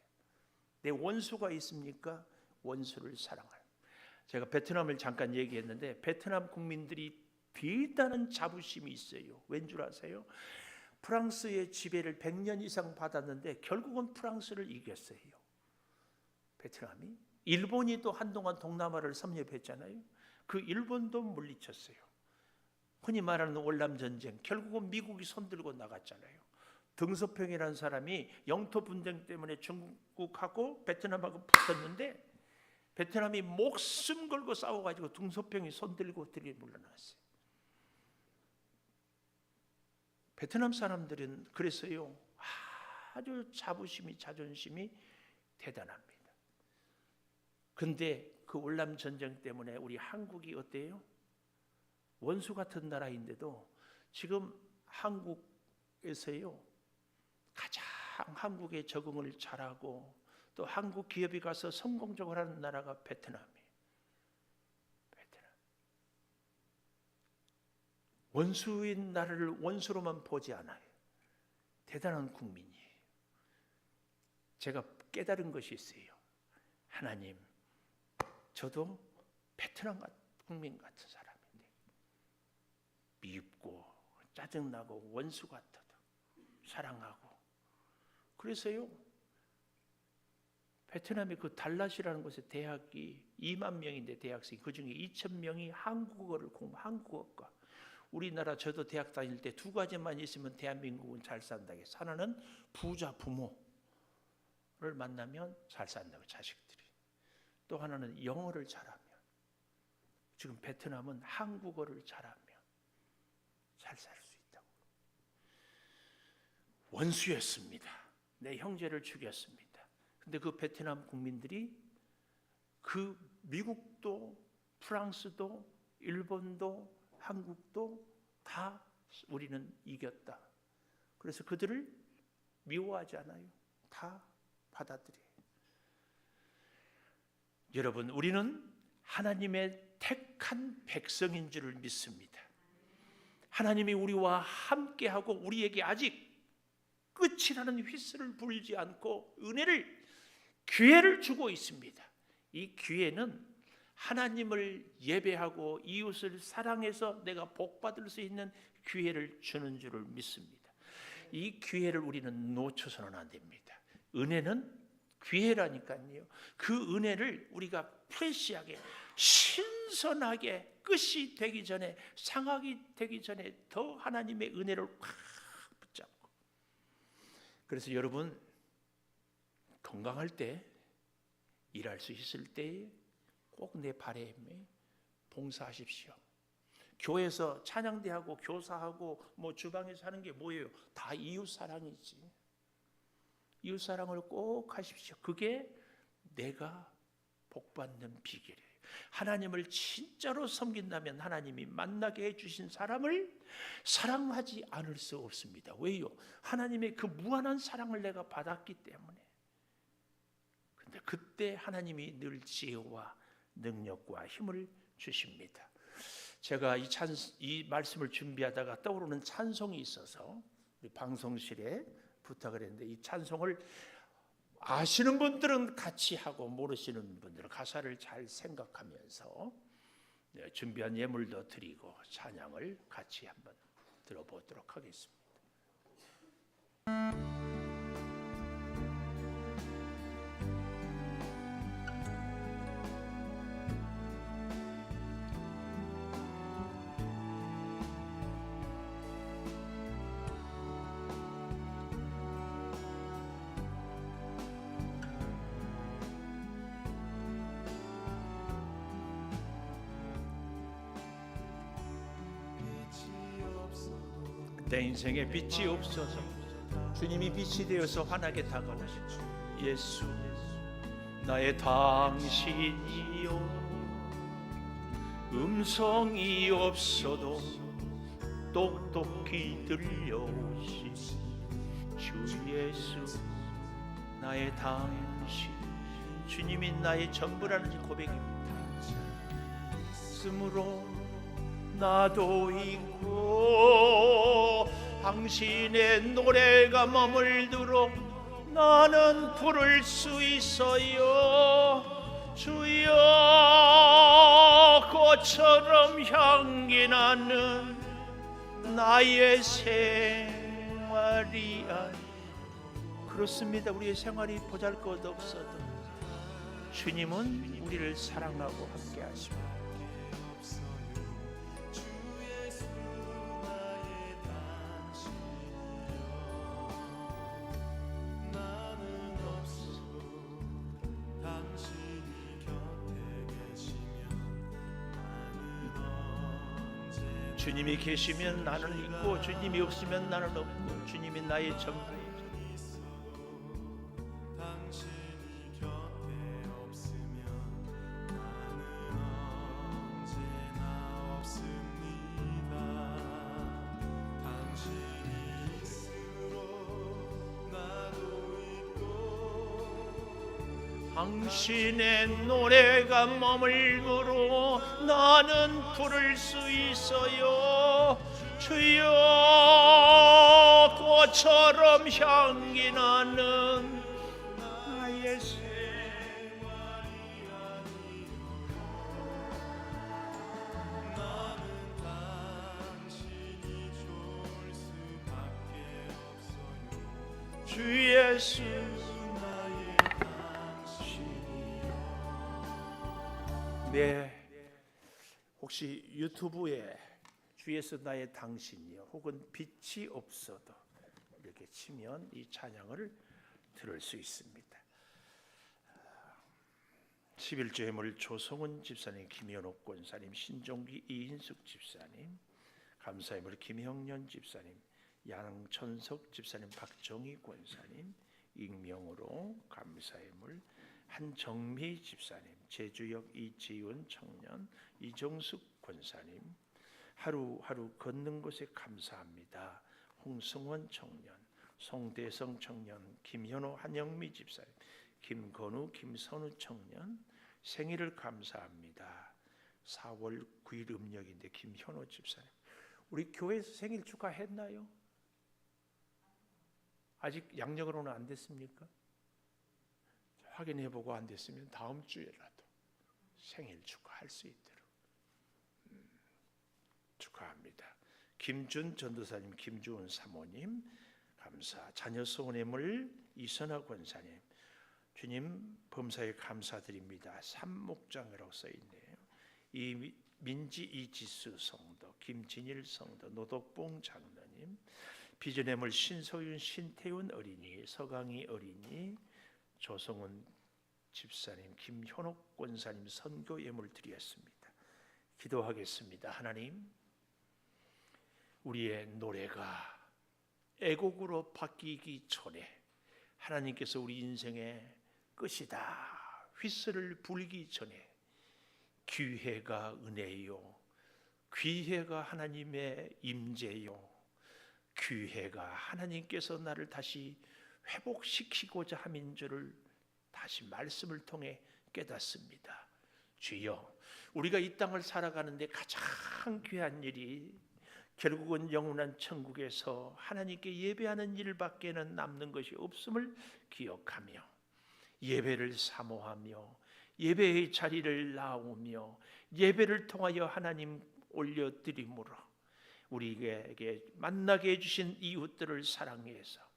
내 원수가 있습니까? 원수를 사랑할. 제가 베트남을 잠깐 얘기했는데 베트남 국민들이 대단한 자부심이 있어요. 왠 줄 아세요? 프랑스의 지배를 100년 이상 받았는데 결국은 프랑스를 이겼어요. 베트남이. 일본이 또 한동안 동남아를 섭렵했잖아요. 그 일본도 물리쳤어요. 흔히 말하는 월남전쟁, 결국은 미국이 손들고 나갔잖아요. 등소평이라는 사람이 영토 분쟁 때문에 중국하고 베트남하고 붙었는데 베트남이 목숨 걸고 싸워가지고 등소평이 손들고 들이 물러났어요. 베트남 사람들은 그래서요, 아주 자부심이, 자존심이 대단합니다. 근데 그 월남 전쟁 때문에 우리 한국이 어때요? 원수 같은 나라인데도 지금 한국에서요, 가장 한국에 적응을 잘하고 또 한국 기업이 가서 성공적으로 하는 나라가 베트남이에요. 베트남. 원수인 나라를 원수로만 보지 않아요. 대단한 국민이에요. 제가 깨달은 것이 있어요. 하나님, 저도 베트남 국민 같은 사람인데 미흡고 짜증나고 원수 같아도 사랑하고, 그래서요 베트남의 그 달랏이라는 곳에 대학이 2만 명인데 대학생이 그중에 2,000명이 한국어를 한국어과 우리나라 저도 대학 다닐 때 두 가지만 있으면 대한민국은 잘 산다고 해서 하나는 부자 부모를 만나면 잘 산다고 자식들이, 또 하나는 영어를 잘하면, 지금 베트남은 한국어를 잘하면 잘 살 수 있다고. 원수였습니다. 내 형제를 죽였습니다. 근데 그 베트남 국민들이 그 미국도 프랑스도 일본도 한국도 다 우리는 이겼다. 그래서 그들을 미워하지 않아요. 다 받아들여요. 여러분, 우리는 하나님의 택한 백성인 줄을 믿습니다. 하나님이 우리와 함께하고 우리에게 아직 끝이라는 휘슬을 불지 않고 은혜를, 기회를 주고 있습니다. 이 기회는 하나님을 예배하고 이웃을 사랑해서 내가 복받을 수 있는 기회를 주는 줄을 믿습니다. 이 기회를 우리는 놓쳐서는 안 됩니다. 은혜는 기회라니까요. 그 은혜를 우리가 프레시하게, 신선하게, 끝이 되기 전에, 상하기 되기 전에 더 하나님의 은혜를 확 붙잡고. 그래서 여러분, 건강할 때, 일할 수 있을 때 꼭 내 바램에 봉사하십시오. 교회에서 찬양대하고 교사하고 뭐 주방에서 하는 게 뭐예요? 다 이웃사랑이지. 이웃사랑을 꼭 하십시오. 그게 내가 복받는 비결이에요. 하나님을 진짜로 섬긴다면 하나님이 만나게 해주신 사람을 사랑하지 않을 수 없습니다. 왜요? 하나님의 그 무한한 사랑을 내가 받았기 때문에. 근데 그때 하나님이 늘 지혜와 능력과 힘을 주십니다. 제가 이 말씀을 준비하다가 떠오르는 찬송이 있어서 우리 방송실에 부탁을 했는데, 이 찬송을 아시는 분들은 같이 하고 모르시는 분들은 가사를 잘 생각하면서 준비한 예물도 드리고 찬양을 같이 한번 들어보도록 하겠습니다. 내 인생에 빛이 없어서 주님이 빛이 되어서 환하게 다가오시죠. 예수, 나의 당신이요, 음성이 없어도 똑똑히 들려오시 주 예수, 나의 당신. 주님이 나의 전부라는 고백입니다. 스스로 나도 있고 당신의 노래가 머물도록 나는 부를 수 있어요. 주여 꽃처럼 향기 나는 나의 생활이 그렇습니다. 우리의 생활이 보잘것없어도 주님은 우리를 사랑하고 함께 하십니다. 주님이 계시면 나는 있고 주님이 없으면 나는 없고 주님이 나의 전부이죠. 당신의 노래가 머물므로 나는 부를 수 있어요. 주여 꽃처럼 향기 나는 나의 생활이 나는 당신이 좋을 수밖에 없어요. 주 예수 네, 혹시 유튜브에 주 예수 나의 당신이요 혹은 빛이 없어도 이렇게 치면 이 찬양을 들을 수 있습니다. 11조 예물 조성은 집사님, 김현옥 권사님, 신종기 이인숙 집사님, 감사 예물 김형년 집사님, 양천석 집사님, 박정희 권사님, 익명으로 감사 예물 한정미 집사님, 제주역 이지훈 청년, 이정숙 권사님, 하루하루 걷는 곳에 감사합니다. 홍승원 청년, 송대성 청년, 김현호 한영미 집사님, 김건우 김선우 청년, 생일을 감사합니다. 4월 9일 음력인데 김현호 집사님, 우리 교회에서 생일 축하했나요? 아직 양력으로는 안 됐습니까? 확인해보고 안 됐으면 다음 주에라도 생일 축하할 수 있도록 축하합니다. 김준 전도사님, 김주은 사모님 감사. 자녀 소원예물 이선아 권사님, 주님 범사에 감사드립니다. 삼목장이라고 써있네요. 민지 이지수 성도, 김진일 성도, 노덕봉 장로님, 비전예물 신소윤 신태훈 어린이, 서강희 어린이, 조성은 집사님, 김현옥 권사님 선교 예물 드렸습니다. 기도하겠습니다. 하나님, 우리의 노래가 애곡으로 바뀌기 전에 하나님께서 우리 인생의 끝이다 휘슬을 불기 전에 기회가 은혜요, 기회가 하나님의 임재요, 기회가 하나님께서 나를 다시 회복시키고자 함인 줄을 다시 말씀을 통해 깨닫습니다. 주여, 우리가 이 땅을 살아가는데 가장 귀한 일이 결국은 영원한 천국에서 하나님께 예배하는 일밖에는 남는 것이 없음을 기억하며 예배를 사모하며 예배의 자리를 나오며 예배를 통하여 하나님 올려드림으로 우리에게 만나게 해주신 이웃들을 사랑해서,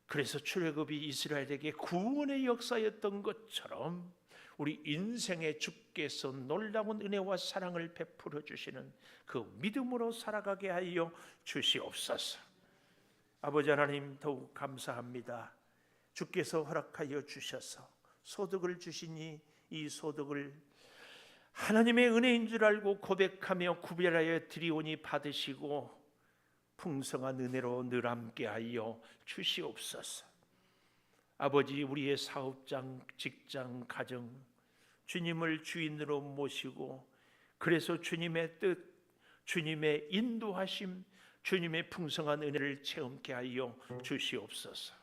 그래서 출애굽이 이스라엘에게 구원의 역사였던 것처럼 우리 인생에 주께서 놀라운 은혜와 사랑을 베풀어 주시는 그 믿음으로 살아가게 하여 주시옵소서. 아버지 하나님, 더욱 감사합니다. 주께서 허락하여 주셔서 소득을 주시니 이 소득을 하나님의 은혜인 줄 알고 고백하며 구별하여 드리오니 받으시고 풍성한 은혜로 늘 함께하여 주시옵소서. 아버지, 우리의 사업장, 직장, 가정 주님을 주인으로 모시고, 그래서 주님의 뜻, 주님의 인도하심, 주님의 풍성한 은혜를 체험케 하여 주시옵소서.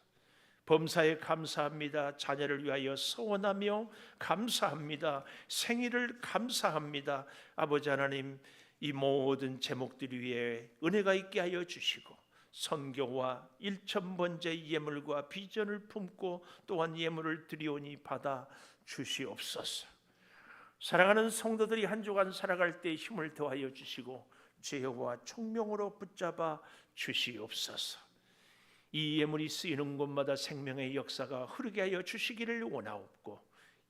범사에 감사합니다. 자녀를 위하여 소원하며 감사합니다. 생일을 감사합니다. 아버지 하나님, 이 모든 제목들 위에 은혜가 있게 하여 주시고 선교와 일천번째 예물과 비전을 품고 또한 예물을 드리오니 받아 주시옵소서. 사랑하는 성도들이 한 주간 살아갈 때 힘을 더하여 주시고 죄와 총명으로 붙잡아 주시옵소서. 이 예물이 쓰이는 곳마다 생명의 역사가 흐르게 하여 주시기를 원하옵고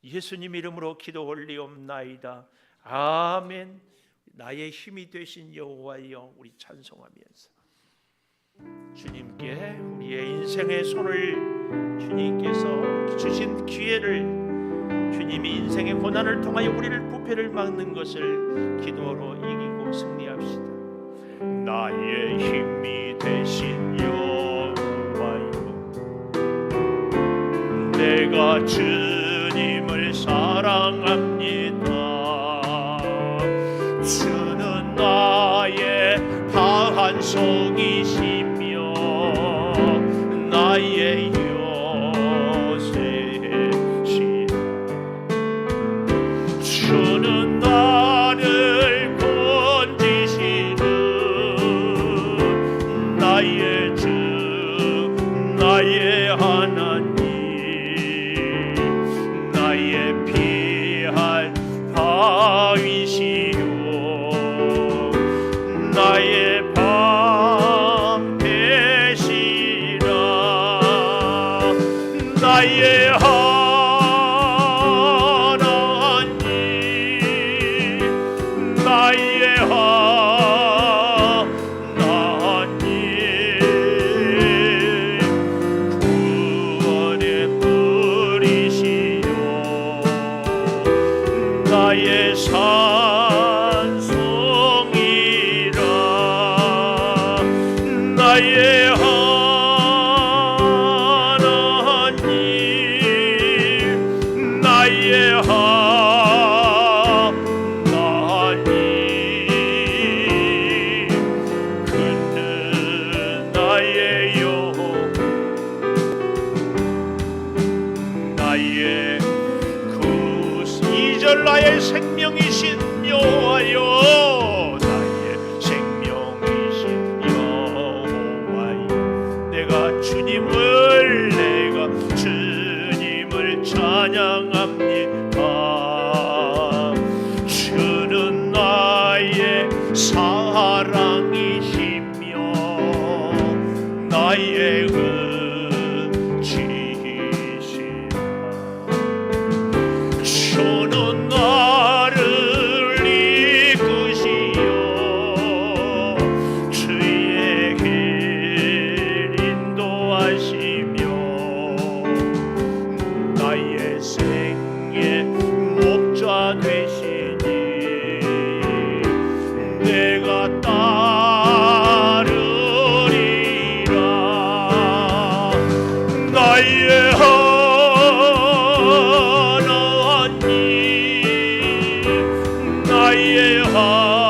예수님 이름으로 기도 올리옵나이다. 아멘. 나의 힘이 되신 여호와여, 우리 찬송하면서 주님께 우리의 인생의 손을, 주님께서 주신 기회를, 주님이 인생의 고난을 통하여 우리를 부패를 막는 것을 기도로 이기고 승리합시다. 나의 힘이 되신 여호와여, 내가 주님을 사랑합니다. 주는 나의 반석이시며 나의 요새시라. 주는 나를 건지시는 나의 주, 나의 하나님, 나의 피할 바위시요 나의 밤 되시라. 나의 하나님, 나의 하나님, 구원의 뿌리시요 나의 산성이라. 나의 하나님, 나의 하나님, 그는 나의 여호와, 나의 구주. 2절 나의 생명이신 여호와여, 나의 생명이신 여호와여, 내가 주님을 찬양합니다. 주는 나의 사랑이시며 나의 은지시라. 주는 나를 이끄시어 주의 길 인도하시며 나의 생의 목자 되시니 내가 따르리라. 나의 하나님, 나의 하나님,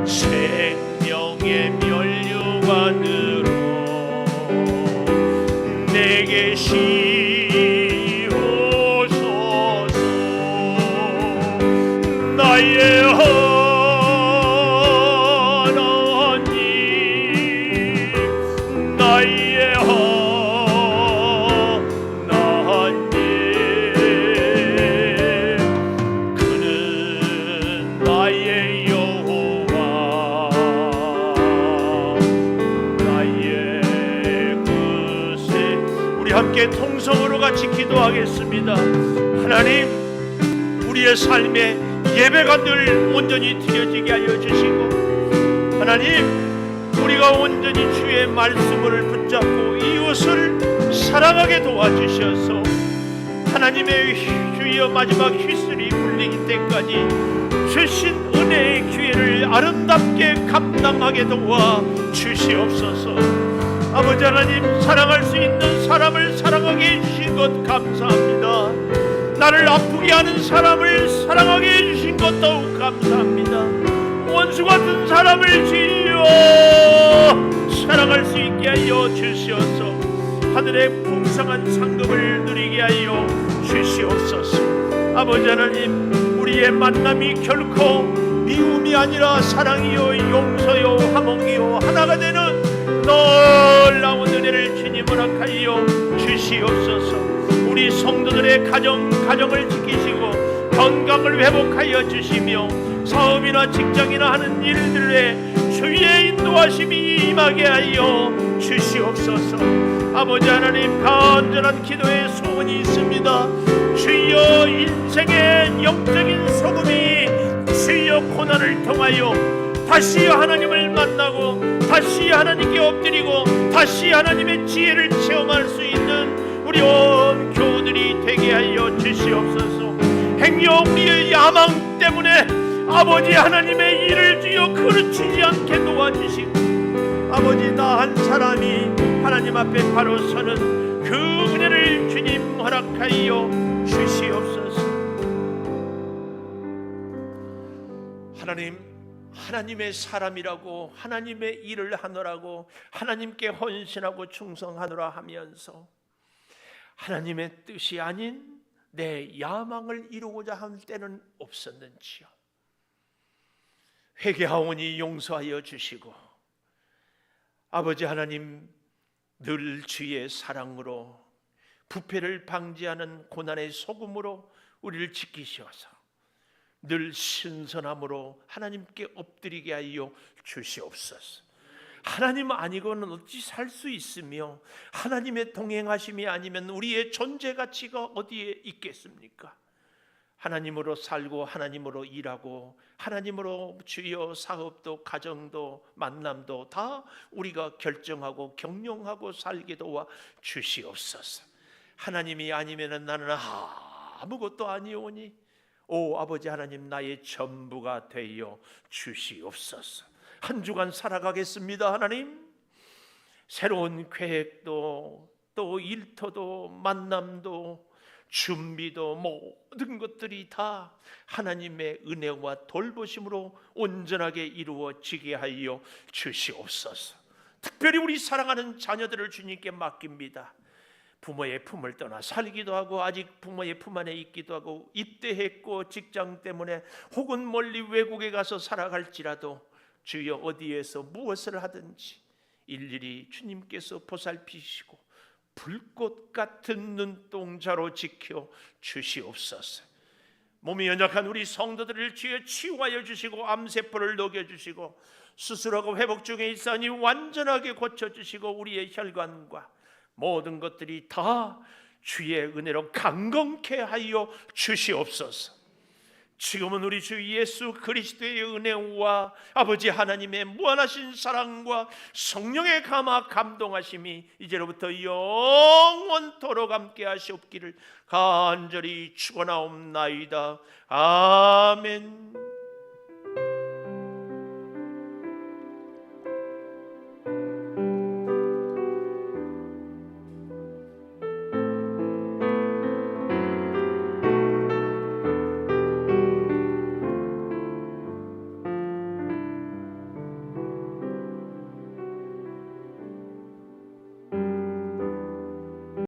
생명의 면류관으로 내게 시오소서. 나의 하나님, 나의 하나님, 그는 나의 여호와, 나의 그새. 우리 함께 통성으로 같이 기도하겠습니다. 하나님, 우리의 삶에 예배가 늘 온전히 드려지게 하여 주시고, 하나님, 우리가 온전히 주의 말씀을 붙잡고 이웃을 사랑하게 도와주셔서 하나님의 주여 마지막 휘슬이 울리기 때까지 주신 은혜의 기회를 아름답게 감당하게 도와 주시옵소서. 아버지 하나님, 사랑할 수 있는 사람을 사랑하게 해주신 것 감사합니다. 나를 아프게 하는 사람을 사랑하게 해주신 것 더욱 감사합니다. 원수 같은 사람을 주여 사랑할 수 있게 하여 주시옵소서. 하늘의 풍성한 상급을 누리게 하여 주시옵소서. 아버지 하나님, 우리의 만남이 결코 미움이 아니라 사랑이요 용서요 화목이요 하나가 되는 놀라운 은혜를 주님 허락하여 주시옵소서. 우리 성도들의 가정을 지키시고 건강을 회복하여 주시며 사업이나 직장이나 하는 일들에 주의 인도하심이 임하게 하여 주시옵소서. 아버지 하나님, 간절한 기도의 소원이 있습니다. 주여, 인생의 영적인 소금이 주여 고난을 통하여 다시 하나님을 만나고 다시 하나님께 엎드리고 다시 하나님의 지혜를 체험할 수 있는 우리 온 교우들이 되게 하여 주시옵소서. 행여 우리의 야망 때문에 아버지 하나님의 일을 주여 그르치지 않게 도와주시고, 아버지 나 한 사람이 하나님 앞에 바로 서는 그 은혜를 주님 허락하여 주시옵소서. 하나님의 사람이라고, 하나님의 일을 하느라고, 하나님께 헌신하고 충성하노라 하면서 하나님의 뜻이 아닌 내 야망을 이루고자 할 때는 없었는지요. 회개하오니 용서하여 주시고, 아버지 하나님, 늘 주의 사랑으로 부패를 방지하는 고난의 소금으로 우리를 지키셔서 늘 신선함으로 하나님께 엎드리게 하여 주시옵소서. 하나님 아니고는 어찌 살 수 있으며 하나님의 동행하심이 아니면 우리의 존재 가치가 어디에 있겠습니까? 하나님으로 살고 하나님으로 일하고 하나님으로 주여 사업도 가정도 만남도 다 우리가 결정하고 경영하고 살게 도와 주시옵소서. 하나님이 아니면 나는 아무것도 아니오니 오 아버지 하나님, 나의 전부가 되어 주시옵소서. 한 주간 살아가겠습니다. 하나님, 새로운 계획도 또 일터도 만남도 준비도 모든 것들이 다 하나님의 은혜와 돌보심으로 온전하게 이루어지게 하여 주시옵소서. 특별히 우리 사랑하는 자녀들을 주님께 맡깁니다. 부모의 품을 떠나 살기도 하고 아직 부모의 품 안에 있기도 하고 입대했고 직장 때문에 혹은 멀리 외국에 가서 살아갈지라도 주여 어디에서 무엇을 하든지 일일이 주님께서 보살피시고 불꽃 같은 눈동자로 지켜 주시옵소서. 몸이 연약한 우리 성도들을 주여 치유하여 주시고 암세포를 녹여주시고 수술하고 회복 중에 있사니 완전하게 고쳐주시고 우리의 혈관과 모든 것들이 다 주의 은혜로 강건케 하여 주시옵소서. 지금은 우리 주 예수 그리스도의 은혜와 아버지 하나님의 무한하신 사랑과 성령의 감화 감동하심이 이제로부터 영원토록 함께 하시옵기를 간절히 축원하옵나이다. 아멘.